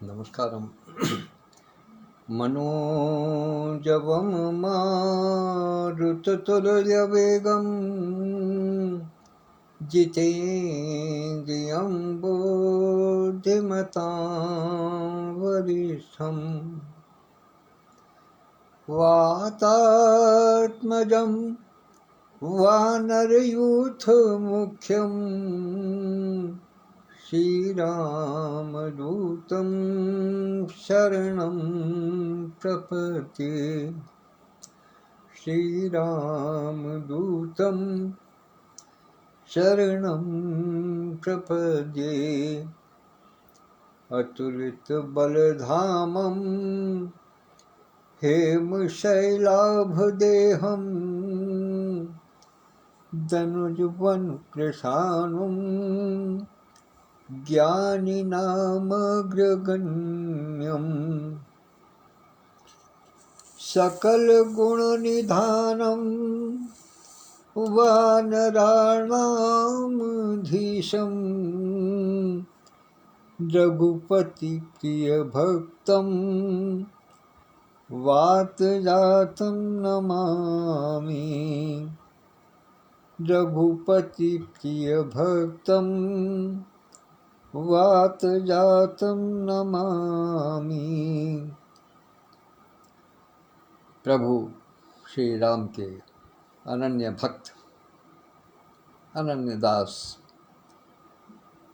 नमस्कारम। मनोजवम मारुततुल्यवेगं जितेन्द्रियं बुद्धिमतां वरिष्ठं वातात्मजं वानरयूथमुख्यं श्रीरामदूतं शरणं प्रपद्ये। श्रीरामदूतं शरणं प्रपद्ये। अतुलितबलधामं हेमशैलाभदेहं दनुजवनकृशानुं ज्ञानिनामग्रगण्यम् सकलगुणनिधानं वानराणामधीशं रघुपतिप्रियभक्तं वातजातं नमामि। रघुपतिप्रियभक्तं वातजातं नमामि। प्रभु श्री राम के अनन्य भक्त, अनन्य दास,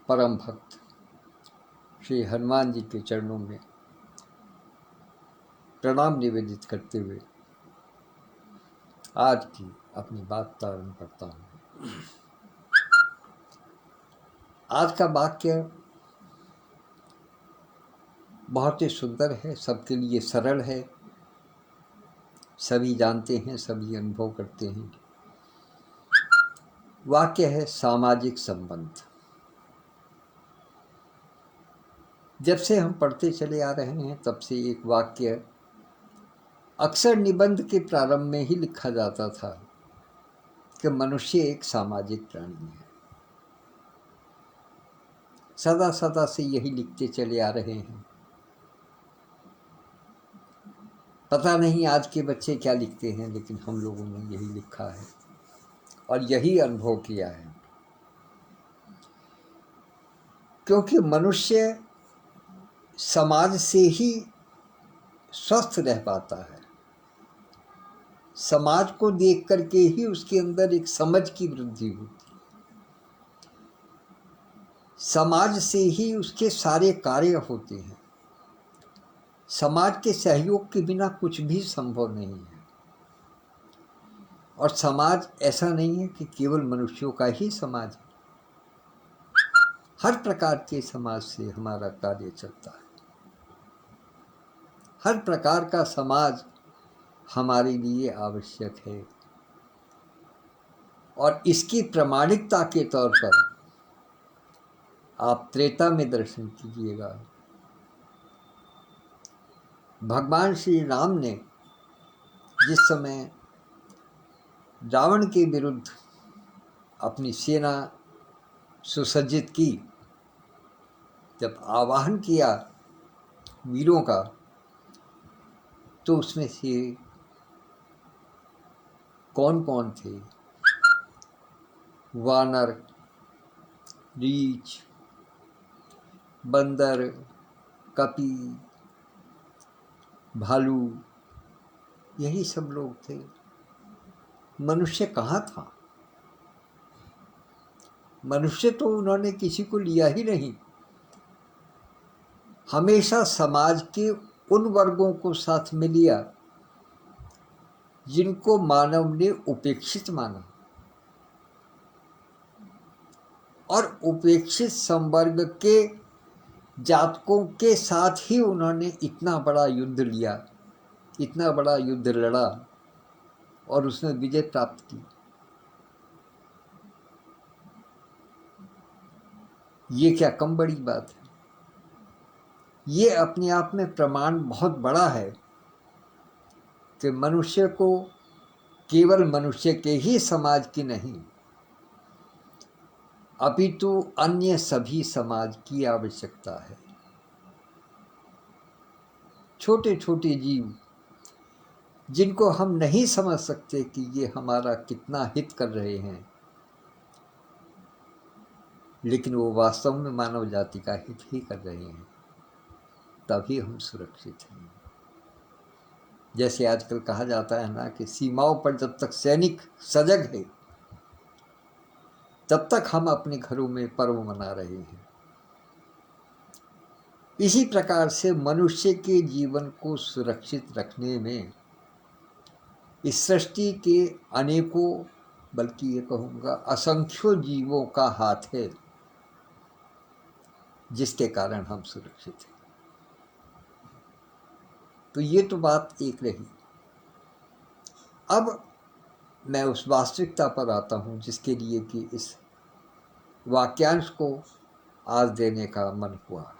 परम भक्त श्री हनुमान जी के चरणों में प्रणाम निवेदित करते हुए आज की अपनी बात प्रारंभ करता हूँ। आज का वाक्य बहुत ही सुंदर है, सबके लिए सरल है, सभी जानते हैं, सभी अनुभव करते हैं। वाक्य है सामाजिक संबंध। जब से हम पढ़ते चले आ रहे हैं तब से एक वाक्य अक्सर निबंध के प्रारंभ में ही लिखा जाता था कि मनुष्य एक सामाजिक प्राणी है। सदा सदा से यही लिखते चले आ रहे हैं। पता नहीं आज के बच्चे क्या लिखते हैं, लेकिन हम लोगों ने यही लिखा है और यही अनुभव किया है। क्योंकि मनुष्य समाज से ही स्वस्थ रह पाता है। समाज को देख करके ही उसके अंदर एक समझ की वृद्धि होती है। समाज से ही उसके सारे कार्य होते हैं। समाज के सहयोग के बिना कुछ भी संभव नहीं है। और समाज ऐसा नहीं है कि केवल मनुष्यों का ही समाज है। हर प्रकार के समाज से हमारा कार्य चलता है। हर प्रकार का समाज हमारे लिए आवश्यक है। और इसकी प्रामाणिकता के तौर पर आप त्रेता में दर्शन कीजिएगा। भगवान श्री राम ने जिस समय रावण के विरुद्ध अपनी सेना सुसज्जित की, जब आवाहन किया वीरों का, तो उसमें से कौन कौन थे? वानर, रीछ, बंदर, कपी, भालू, यही सब लोग थे। मनुष्य कहाँ था? मनुष्य तो उन्होंने किसी को लिया ही नहीं। हमेशा समाज के उन वर्गों को साथ में लिया जिनको मानव ने उपेक्षित माना। और उपेक्षित संवर्ग के जातकों के साथ ही उन्होंने इतना बड़ा युद्ध लिया, इतना बड़ा युद्ध लड़ा और उसमें विजय प्राप्त की। ये क्या कम बड़ी बात है? ये अपने आप में प्रमाण बहुत बड़ा है कि मनुष्य को केवल मनुष्य के ही समाज की नहीं, अपितु अन्य सभी समाज की आवश्यकता है। छोटे छोटे जीव जिनको हम नहीं समझ सकते कि ये हमारा कितना हित कर रहे हैं, लेकिन वो वास्तव में मानव जाति का हित ही कर रहे हैं, तभी हम सुरक्षित हैं। जैसे आजकल कहा जाता है ना कि सीमाओं पर जब तक सैनिक सजग है तब तक हम अपने घरों में पर्व मना रहे हैं। इसी प्रकार से मनुष्य के जीवन को सुरक्षित रखने में इस सृष्टि के अनेकों, बल्कि ये कहूँगा असंख्यों जीवों का हाथ है, जिसके कारण हम सुरक्षित हैं। तो ये तो बात एक रही। अब मैं उस वास्तविकता पर आता हूँ जिसके लिए कि इस वाक्यांश को आज देने का मन हुआ।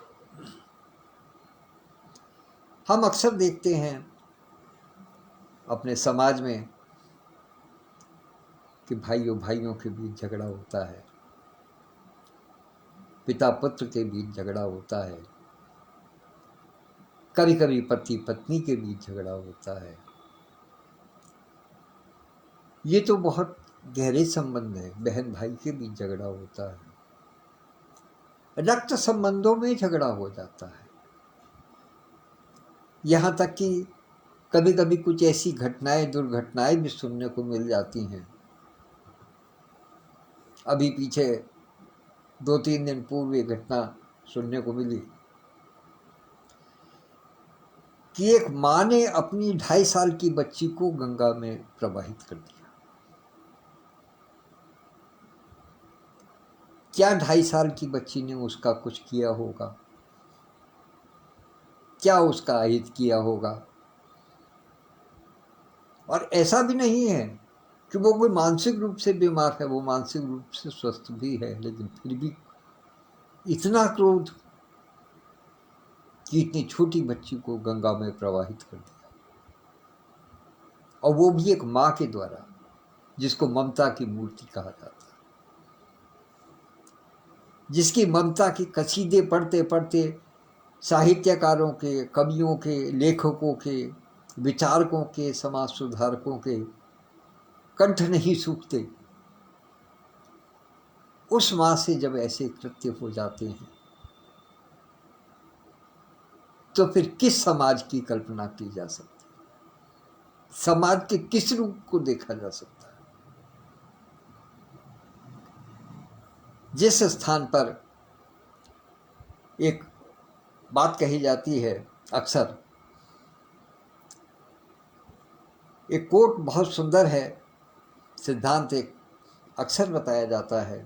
हम अक्सर देखते हैं अपने समाज में कि भाइयों भाइयों के बीच झगड़ा होता है, पिता पुत्र के बीच झगड़ा होता है, कभी कभी पति पत्नी के बीच झगड़ा होता है। ये तो बहुत गहरे संबंध है। बहन भाई के बीच झगड़ा होता है, रक्त संबंधों में झगड़ा हो जाता है। यहाँ तक कि कभी कभी कुछ ऐसी घटनाएं, दुर्घटनाएं भी सुनने को मिल जाती हैं। अभी पीछे 2-3 दिन पूर्व एक घटना सुनने को मिली कि एक माँ ने अपनी 2.5 साल की बच्ची को गंगा में प्रवाहित कर दिया। क्या 2.5 साल की बच्ची ने उसका कुछ किया होगा? क्या उसका अहित किया होगा? और ऐसा भी नहीं है कि वो कोई मानसिक रूप से बीमार है, वो मानसिक रूप से स्वस्थ भी है, लेकिन फिर भी इतना क्रोध कि इतनी छोटी बच्ची को गंगा में प्रवाहित कर दिया, और वो भी एक माँ के द्वारा, जिसको ममता की मूर्ति कहा जाता है, जिसकी ममता की कसीदे पढ़ते पढ़ते साहित्यकारों के, कवियों के, लेखकों के, विचारकों के, समाज सुधारकों के कंठ नहीं सूखते। उस माँ से जब ऐसे कृत्य हो जाते हैं तो फिर किस समाज की कल्पना की जा सकती है? समाज के किस रूप को देखा जा सकता है? जिस स्थान पर एक बात कही जाती है, अक्सर एक कोट बहुत सुंदर है, सिद्धांत एक अक्सर बताया जाता है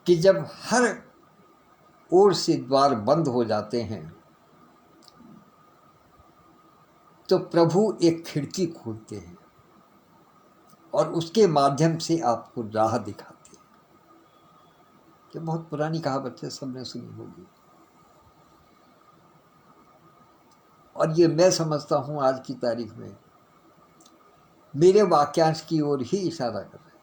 कि जब हर ओर से द्वार बंद हो जाते हैं तो प्रभु एक खिड़की खोलते हैं और उसके माध्यम से आपको राह दिखाते हैं। ये बहुत पुरानी कहावत है, सबने सुनी होगी, और ये मैं समझता हूं आज की तारीख में मेरे वाक्यांश की ओर ही इशारा कर रहा है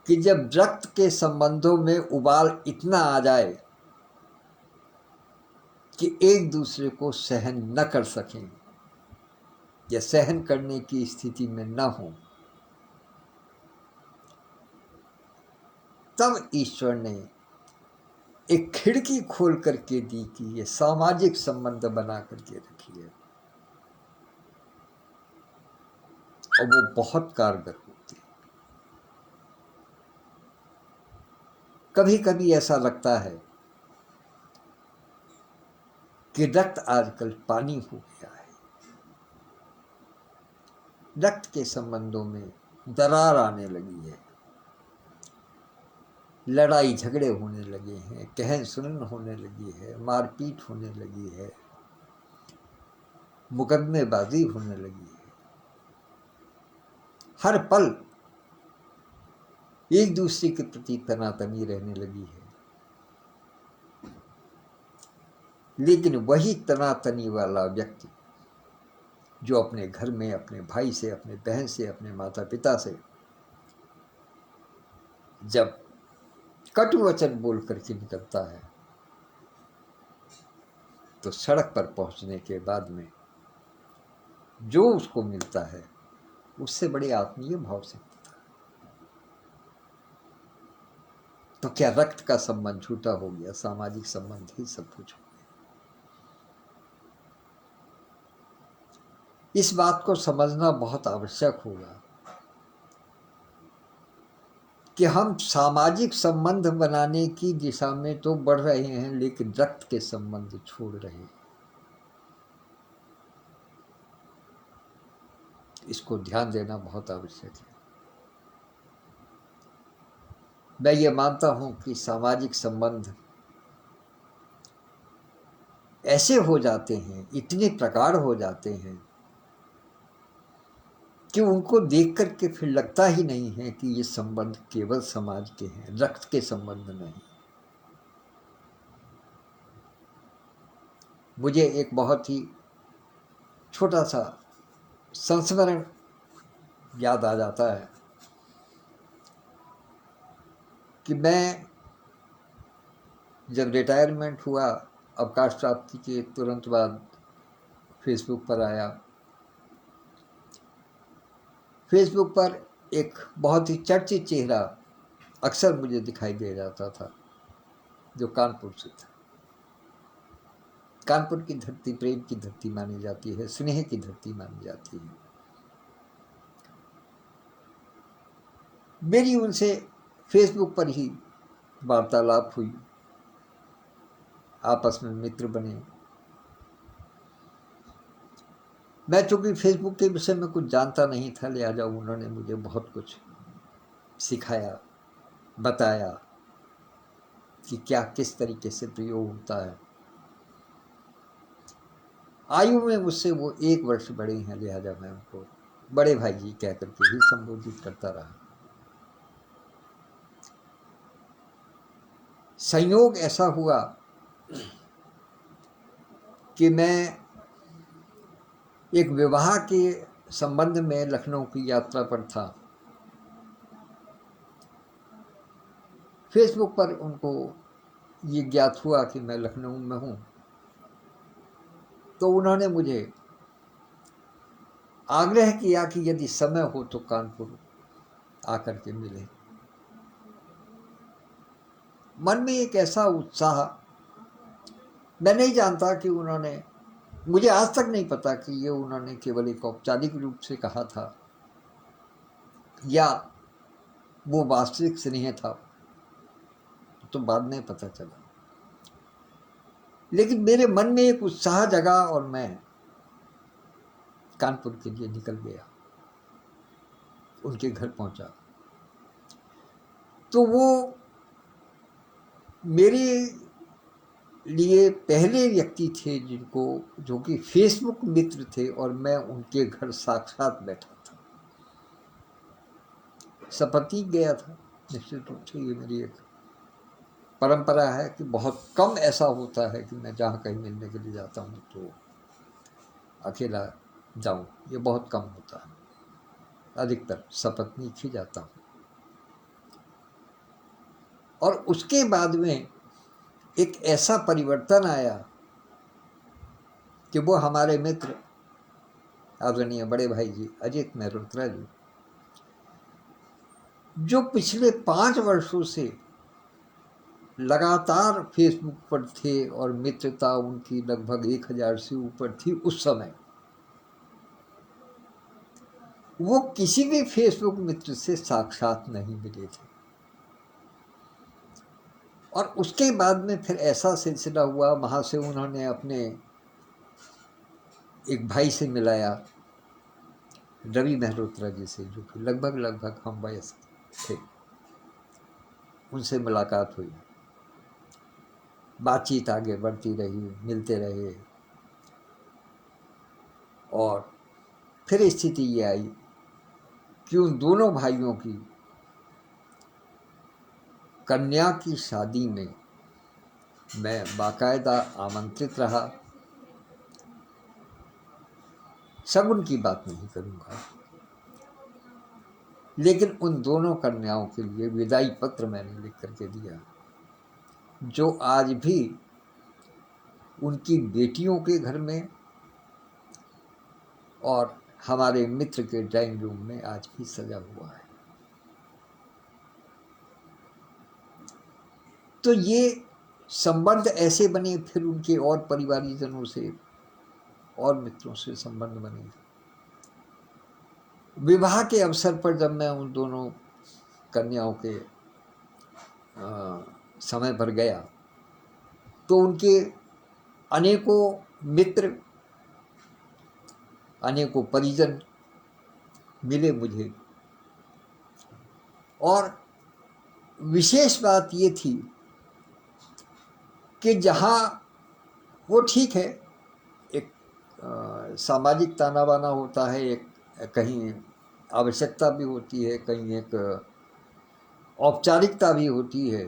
कि जब रक्त के संबंधों में उबाल इतना आ जाए कि एक दूसरे को सहन न कर सकें या सहन करने की स्थिति में न हो, तब ईश्वर ने एक खिड़की खोल करके दी कि ये सामाजिक संबंध बना करके रखिए, और वो बहुत कारगर होती है। कभी कभी ऐसा लगता है कि रक्त आजकल पानी हो गया है, रक्त के संबंधों में दरार आने लगी है, लड़ाई झगड़े होने लगे हैं, कहन सुनन होने लगी है, मारपीट होने लगी है, मुकदमेबाजी होने लगी है। हर पल एक दूसरे के प्रति तनातनी रहने लगी है, लेकिन वही तनातनी वाला व्यक्ति जो अपने घर में अपने भाई से, अपने बहन से, अपने माता पिता से जब कटु वचन बोल करके निकलता है तो सड़क पर पहुंचने के बाद में जो उसको मिलता है उससे बड़े आत्मीय भाव से मिलता है। तो क्या रक्त का संबंध झूठा हो गया? सामाजिक संबंध ही सब कुछ हो गया। इस बात को समझना बहुत आवश्यक होगा कि हम सामाजिक संबंध बनाने की दिशा में तो बढ़ रहे हैं, लेकिन रक्त के संबंध छोड़ रहे हैं। इसको ध्यान देना बहुत आवश्यक है। मैं ये मानता हूं कि सामाजिक संबंध ऐसे हो जाते हैं, इतने प्रकार हो जाते हैं कि उनको देख करके फिर लगता ही नहीं है कि ये संबंध केवल समाज के हैं, रक्त के संबंध नहीं। मुझे एक बहुत ही छोटा सा संस्मरण याद आ जाता है कि मैं जब रिटायरमेंट हुआ, अवकाश प्राप्ति के तुरंत बाद फेसबुक पर आया। फेसबुक पर एक बहुत ही चर्चित चेहरा अक्सर मुझे दिखाई दे जाता था, जो कानपुर से था। कानपुर की धरती प्रेम की धरती मानी जाती है, स्नेह की धरती मानी जाती है। मेरी उनसे फेसबुक पर ही वार्तालाप हुई, आपस में मित्र बने। मैं चूंकि फेसबुक के विषय में कुछ जानता नहीं था, लिहाजा उन्होंने मुझे बहुत कुछ सिखाया, बताया कि क्या किस तरीके से प्रयोग होता है। आयु में मुझसे वो 1 वर्ष बड़े हैं, लिहाजा मैं उनको बड़े भाई जी कह करके ही संबोधित करता रहा। संयोग ऐसा हुआ कि मैं एक विवाह के संबंध में लखनऊ की यात्रा पर था। फेसबुक पर उनको ये ज्ञात हुआ कि मैं लखनऊ में हूँ, तो उन्होंने मुझे आग्रह किया कि यदि समय हो तो कानपुर आकर के मिले। मन में एक ऐसा उत्साह, मैं नहीं जानता कि उन्होंने, मुझे आज तक नहीं पता कि ये उन्होंने केवल एक औपचारिक रूप से कहा था या वो वास्तविक स्नेह था, तो बाद में पता चला। लेकिन मेरे मन में एक उत्साह जगा और मैं कानपुर के लिए निकल गया, उनके घर पहुंचा। तो वो मेरे लिए पहले व्यक्ति थे जो कि फेसबुक मित्र थे, और मैं उनके घर साक्षात बैठा था। सपत्नीक गया था। निश्चित रूप से ये मेरी एक परंपरा है कि बहुत कम ऐसा होता है कि मैं जहाँ कहीं मिलने के लिए जाता हूँ तो अकेला जाऊँ, ये बहुत कम होता है। अधिकतर सपत्नीक ही जाता हूँ। और उसके बाद में एक ऐसा परिवर्तन आया कि वो हमारे मित्र आदरणीय बड़े भाई जी अजित मेहरोत्रा जी, जो पिछले 5 वर्षों से लगातार फेसबुक पर थे और मित्रता उनकी लगभग 1000 से ऊपर थी उस समय, वो किसी भी फेसबुक मित्र से साक्षात नहीं मिले थे। और उसके बाद में फिर ऐसा सिलसिला हुआ, वहाँ से उन्होंने अपने एक भाई से मिलाया, रवि मेहरोत्रा जी से, जो कि लगभग हम वयस्क थे। उनसे मुलाकात हुई, बातचीत आगे बढ़ती रही, मिलते रहे। और फिर स्थिति ये आई कि उन दोनों भाइयों की कन्या की शादी में मैं बाकायदा आमंत्रित रहा। शगुन की बात नहीं करूँगा, लेकिन उन दोनों कन्याओं के लिए विदाई पत्र मैंने लिख करके दिया, जो आज भी उनकी बेटियों के घर में और हमारे मित्र के ड्राइंग रूम में आज भी सजा हुआ है। तो ये संबंध ऐसे बने, फिर उनके और परिवारीजनों से और मित्रों से संबंध बने। विवाह के अवसर पर जब मैं उन दोनों कन्याओं के समय पर गया तो उनके अनेकों मित्र, अनेकों परिजन मिले मुझे। और विशेष बात ये थी कि जहाँ वो ठीक है, एक सामाजिक ताना बाना होता है, एक कहीं आवश्यकता भी होती है, कहीं एक औपचारिकता भी होती है,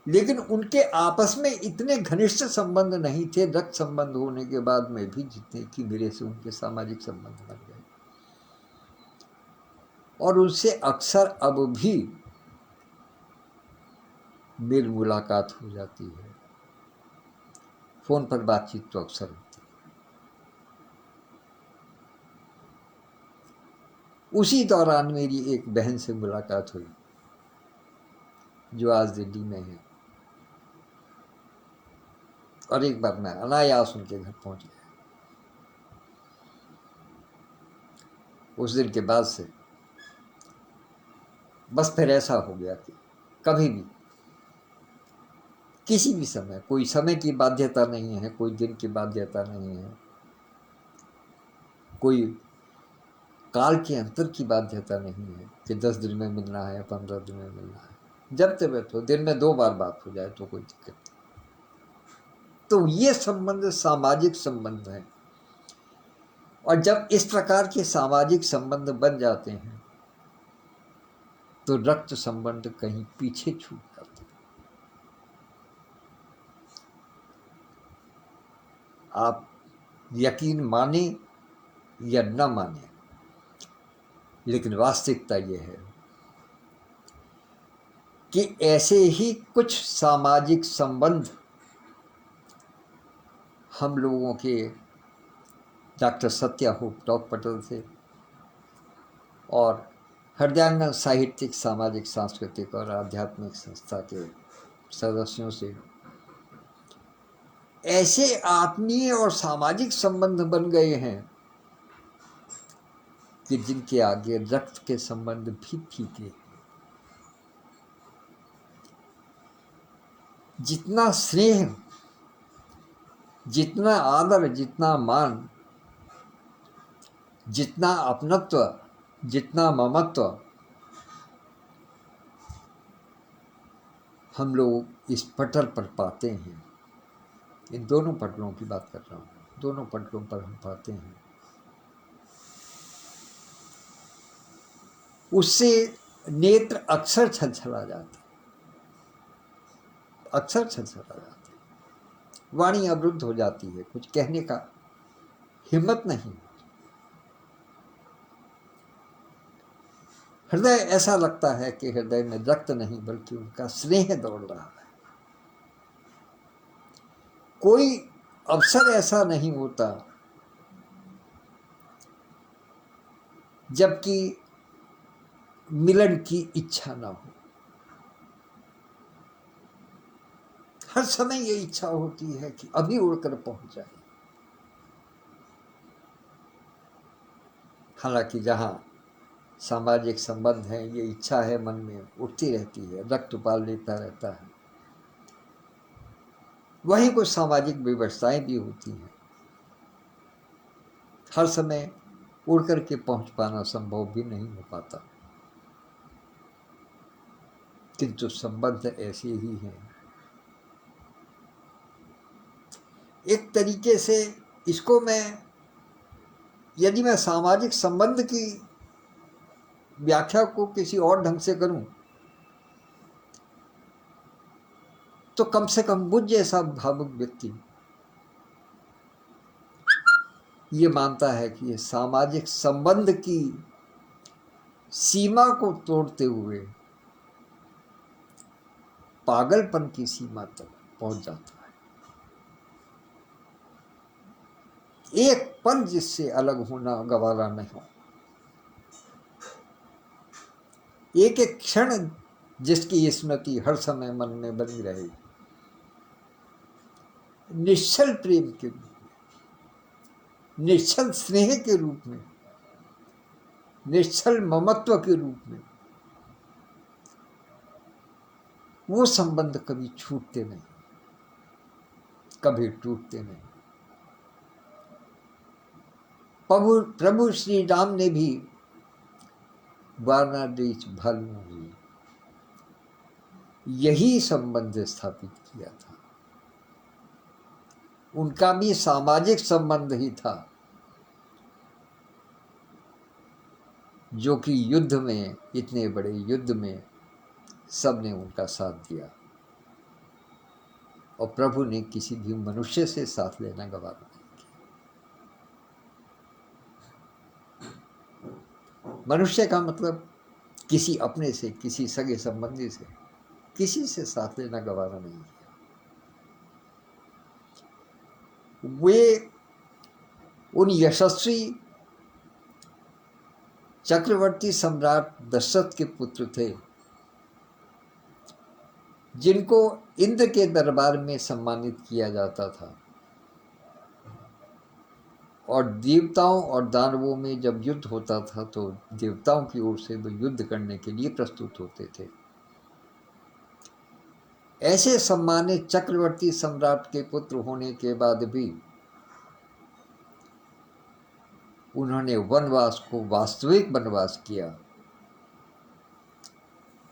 लेकिन उनके आपस में इतने घनिष्ठ संबंध नहीं थे रक्त संबंध होने के बाद में भी, जितने कि मेरे से उनके सामाजिक संबंध बन गए। और उनसे अक्सर अब भी मेल मुलाकात हो जाती है, फोन पर बातचीत तो अक्सर होती है। उसी दौरान मेरी एक बहन से मुलाकात हुई जो आज दिल्ली में है, और एक बार मैं अनायास उनके घर पहुंच गया। उस दिन के बाद से बस फिर ऐसा हो गया कि कभी भी किसी भी समय, कोई समय की बाध्यता नहीं है, कोई दिन की बाध्यता नहीं है, कोई काल के अंतर की बाध्यता नहीं है कि 10 दिन में मिलना है, 15 दिन में मिलना है। जब तक तो दिन में 2 बार बात हो जाए तो कोई दिक्कत नहीं। तो ये संबंध सामाजिक संबंध है, और जब इस प्रकार के सामाजिक संबंध बन जाते हैं तो रक्त संबंध कहीं पीछे छूट जाते हैं। आप यकीन माने या न माने, लेकिन वास्तविकता यह है कि ऐसे ही कुछ सामाजिक संबंध हम लोगों के डॉक्टर सत्या होप डॉक पटेल से और हृदयांगन साहित्यिक, सामाजिक, सांस्कृतिक और आध्यात्मिक संस्था के सदस्यों से ऐसे आत्मीय और सामाजिक संबंध बन गए हैं कि जिनके आगे रक्त के संबंध भी फीके हैं। जितना स्नेह, जितना आदर, जितना मान, जितना अपनत्व, जितना ममत्व हम लोग इस पटल पर पाते हैं, इन दोनों पटलों की बात कर रहा हूँ, दोनों पटलों पर हम पाते हैं, उससे नेत्र अक्सर छलछला जाते, अक्सर छलछला जाते, वाणी अवरुद्ध हो जाती है, कुछ कहने का हिम्मत नहीं। हृदय ऐसा लगता है कि हृदय में रक्त नहीं बल्कि उनका स्नेह दौड़ रहा है। कोई अवसर ऐसा नहीं होता जबकि मिलन की इच्छा ना हो। हर समय ये इच्छा होती है कि अभी उड़कर पहुंच जाए। हालांकि जहां सामाजिक संबंध है, ये इच्छा है मन में उठती रहती है, रक्त उबाल लेता रहता है। वहीं कुछ सामाजिक व्यवस्थाएं भी होती हैं। हर समय उड़ करके पहुंच पाना संभव भी नहीं हो पाता, किंतु संबंध ऐसे ही हैं। एक तरीके से इसको यदि मैं सामाजिक संबंध की व्याख्या को किसी और ढंग से करूं तो कम से कम मुझ जैसा भावुक व्यक्ति ये मानता है कि ये सामाजिक संबंध की सीमा को तोड़ते हुए पागलपन की सीमा तक पहुंच जाता है। एक पल जिससे अलग होना गवारा नहीं हो, एक एक क्षण जिसकी स्मृति हर समय मन में बनी रहे। निश्चल प्रेम के रूप में, निश्चल स्नेह के रूप में, निश्चल ममत्व के रूप में वो संबंध कभी छूटते नहीं, कभी टूटते नहीं। प्रभु श्री राम ने भी वानरदेश भालुओं में यही संबंध स्थापित किया था। उनका भी सामाजिक संबंध ही था, जो कि युद्ध में, इतने बड़े युद्ध में सबने उनका साथ दिया, और प्रभु ने किसी भी मनुष्य से साथ लेना गवारा नहीं किया। मनुष्य का मतलब किसी अपने से, किसी सगे संबंधी से, किसी से साथ लेना गवारा नहीं किया। वे उन यशस्वी चक्रवर्ती सम्राट दशरथ के पुत्र थे, जिनको इंद्र के दरबार में सम्मानित किया जाता था, और देवताओं और दानवों में जब युद्ध होता था तो देवताओं की ओर से वे युद्ध करने के लिए प्रस्तुत होते थे। ऐसे सम्मानित चक्रवर्ती सम्राट के पुत्र होने के बाद भी उन्होंने वनवास को वास्तविक वनवास किया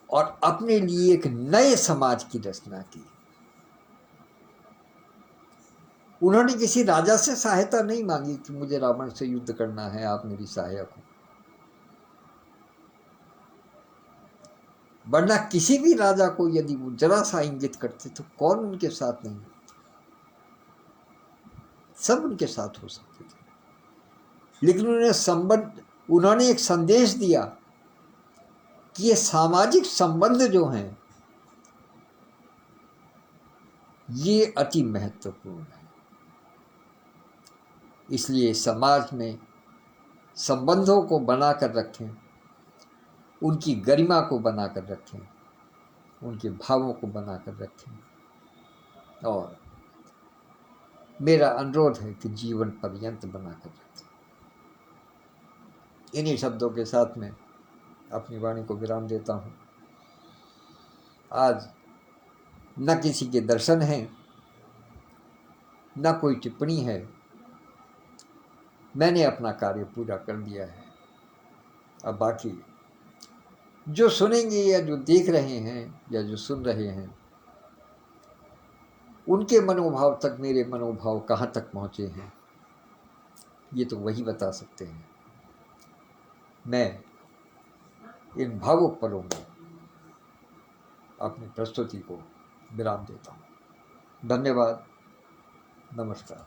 और अपने लिए एक नए समाज की रचना की। उन्होंने किसी राजा से सहायता नहीं मांगी कि मुझे रावण से युद्ध करना है, आप मेरी सहायक हो। वरना किसी भी राजा को यदि वो जरा सा इंगित करते तो कौन उनके साथ नहीं होता, सब उनके साथ हो सकते थे। लेकिन उन्होंने एक संदेश दिया कि ये सामाजिक संबंध जो हैं ये अति महत्वपूर्ण है। इसलिए समाज में संबंधों को बनाकर रखें, उनकी गरिमा को बनाकर रखें, उनके भावों को बनाकर रखें, और मेरा अनुरोध है कि जीवन पर्यंत बनाकर रखें। इन्हीं शब्दों के साथ में अपनी वाणी को विराम देता हूँ। आज न किसी के दर्शन हैं, न कोई टिप्पणी है, मैंने अपना कार्य पूरा कर दिया है। अब बाकी जो सुनेंगे या जो देख रहे हैं या जो सुन रहे हैं, उनके मनोभाव तक मेरे मनोभाव कहाँ तक पहुँचे हैं ये तो वही बता सकते हैं। मैं इन भावुक पलों में अपनी प्रस्तुति को विराम देता हूँ। धन्यवाद, नमस्कार।